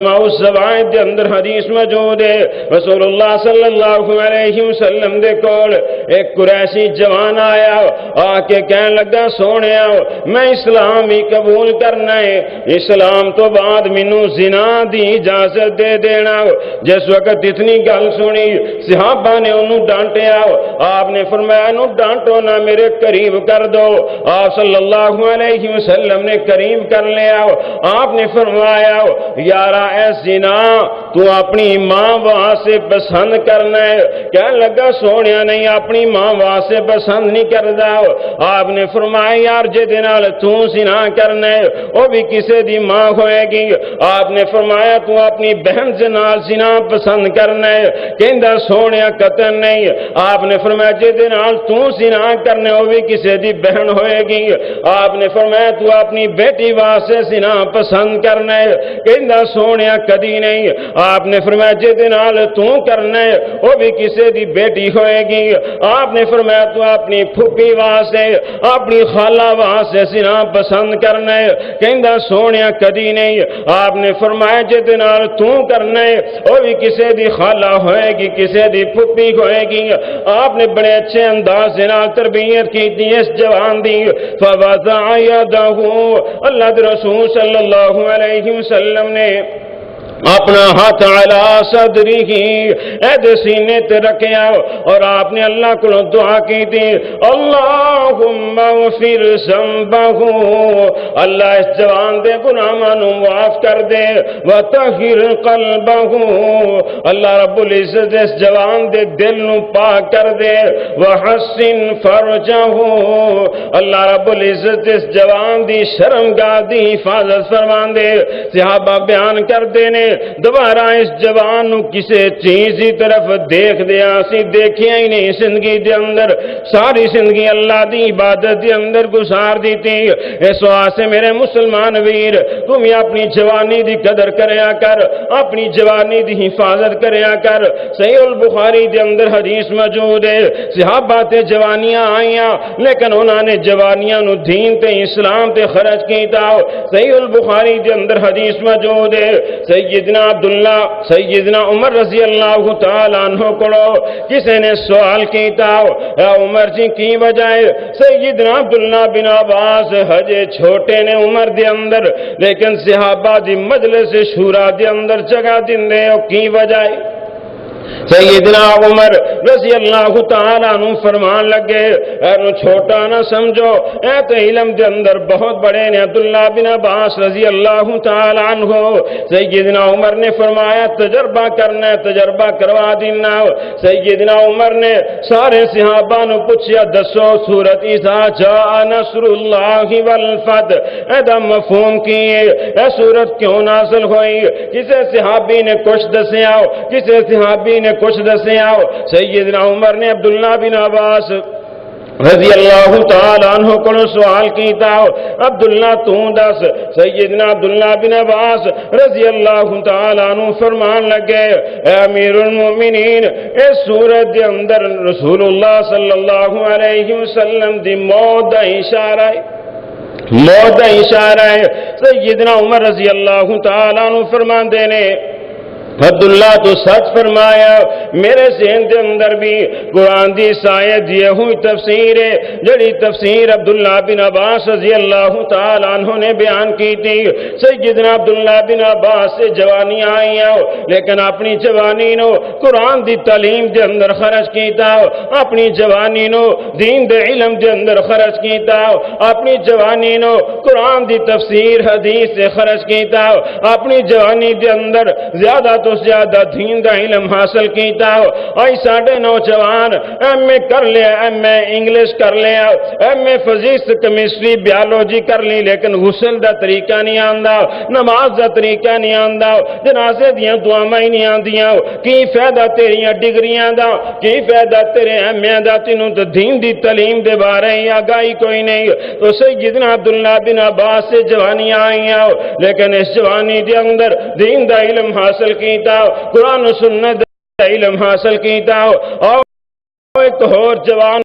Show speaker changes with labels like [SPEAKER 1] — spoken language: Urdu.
[SPEAKER 1] اس زبان دے اندر حدیث موجود ہے رسول اللہ صلی اللہ علیہ وسلم دے کول ایک قریشی جوان آیا آ کے کہنے لگا سونیا میں اسلام ہی قبول کرنا ہے، اسلام تو بعد مینوں زنا دی اجازت دے دینا۔ جس وقت اتنی گل سنی صحابہ نے انہوں ڈانٹیا، آپ نے فرمایا انہوں ڈانٹو نہ، میرے قریب کر دو۔ آپ صلی اللہ علیہ وسلم نے قریب کر لیا۔ آپ نے فرمایا یارا اے زنا تو اپنی ماں وہاں سے پسند کرنا ہے؟ کہنے لگا سونیا نہیں، اپنی ماں وہاں سے پسند نہیں کردا۔ آپ نے فرمایا یار جے دے نال تو زنا کرنا ہے وہ بھی کسے دی ماں ہوئے گی۔ آپ نے فرمایا تو اپنی بہن سے نال زنا پسند کرنا ہے؟ کہندا سونیا قطن نہیں۔ آپ نے فرمایا جے دے نال تو زنا کرنا ہے وہ بھی کسے دی بہن ہوئے گی۔ آپ نے فرمایا تو اپنی بیٹی واسطے زنا پسند کرنا ہے؟ کہندا سونیا کدی نہیں۔ آپ نے فرمایا جے دے نال تو کرنا ہے وہ بھی کسے دی بیٹی ہوئے گی۔ آپ نے فرمایا تو اپنی پھوپھی واسطے اپنی خالہ واسطے زنا پسند کرنا ہے؟ کہندا سونیا کدی نہیں۔ آپ نے فرمایا جے دے نال تو کرنا ہے وہ بھی کسے دی خالہ ہوئے گی، کسے دی پھوپھی ہوئے گی۔ آپ نے بڑے اچھے انداز سے تربیت کی تھی اس جوان دی۔ فوضع یدہ، اللہ کے رسول صلی اللہ علیہ وسلم نے اپنا ہاتھ علی صدری اید سینے تے رکھیا اور آپ نے اللہ کو دعا کی تھی اللہم اغفر ذنبہ، اللہ اس جوان دے گناہاں نو معاف کر دے، وطہر قلبہ، اللہ رب العزت اس جوان دے دل نو پاک کر دے، وحسن فرجہ، اللہ رب العزت اس جوان دی شرمگاہ دی حفاظت فرمان دے۔ صحابہ بیان کر دینے دوبارہ اس جوان نو کسے چیز کی طرف دیکھ دیا سی دیکھیا ہی نہیں زندگی دے اندر، ساری زندگی اللہ دی عبادت دے اندر گزار دی تھی۔ اس واسطے میرے مسلمان ویر تم اپنی جوانی دی قدر کریا کر، اپنی جوانی دی حفاظت کریا کر۔ صحیح البخاری دے اندر حدیث موجود ہے صحابہ تے جوانیاں آئیاں لیکن انہوں نے جوانیاں نو دین تے اسلام تے خرچ کیتا۔ صحیح البخاری دے اندر حدیث موجود ہے سیدنا عمر رضی اللہ تعالیٰ عنہ کو کسی نے سوال کیتا اے عمر جی کی وجہ ہے؟ سیدنا عبداللہ بن عباس ہجے چھوٹے نے عمر دے اندر لیکن صحابہ دی مجلس شورا دے اندر جگہ دن دے کی وجہ ہے؟ سیدنا عمر رضی اللہ تعالیٰ عنہ فرمان لگے اے چھوٹا نہ سمجھو، اے تو علم دے اندر بہت بڑے نے عبداللہ بن عباس رضی اللہ تعالیٰ عنہ۔ سیدنا عمر نے فرمایا تجربہ کرنا ہے، تجربہ کروا دینا۔ سیدنا عمر نے سارے صحابہ نو پوچھیا دسو سورت اذا جاء نصر اللہ والفتح ایدہ مفہوم کیے، اے سورت کیوں نازل ہوئی؟ کسے صحابی نے کچھ دسیا، کسے صحابی نے کچھ دسے آؤ۔ سیدنا عمر نے عبداللہ بن عباس رضی اللہ تعالیٰ عنہ کو سوال کیتا عبداللہ تو دس۔ سیدنا عبداللہ بن عباس رضی اللہ تعالیٰ عنہ فرمان لگے اے امیر المومنین اس سورت دے اندر رسول اللہ صلی اللہ علیہ وسلم دی موت دا اشارہ ہے، موت دا اشارہ ہے۔ سیدنا عمر رضی اللہ تعالیٰ عنہ فرمان دینے عبداللہ تو سچ فرمایا، میرے ذہن دے اندر بھی قرآن دی شاید یہ ہوئی تفسیر ہے جڑی تفسیر عبداللہ بن عباس رضی اللہ تعالیٰ عنہ نے بیان کی تھی۔ سیدنا عبداللہ بن عباس سے جوانی آئیاں لیکن اپنی جوانی نو قرآن دی تعلیم دے اندر خرچ کیتا، اپنی جوانی نو دین دے علم دے اندر خرچ کیتا، اپنی جوانی نو قرآن دی تفسیر حدیث سے خرچ کیتا، اپنی جوانی دے اندر زیادہ تو زیادہ دین دا علم حاصل کیتا۔ آئی ساڑھے نوجوان ایم اے کر لیا، ایم اے انگلش کر لیا، ایم اے فزکس کیمسٹری بیالوجی کر لی لیکن غسل دا طریقہ نہیں آندا، نماز دا طریقہ نہیں آندا، جنازے دیاں دعائیں نہیں آندیاں۔ کی فائدہ تیریاں ڈگریاں دا، کی فائدہ تیرے ایم اے دا، تینوں تو دین دی تعلیم دے بارے یا گائی کوئی نہیں۔ تو سیدنا عبداللہ بن عباس سے جوانی آئیاں لیکن اس جوانی دے اندر دین دا علم حاصل کیتا، قرآن و سنت دا علم حاصل کیتا۔ اور ایک اور جوان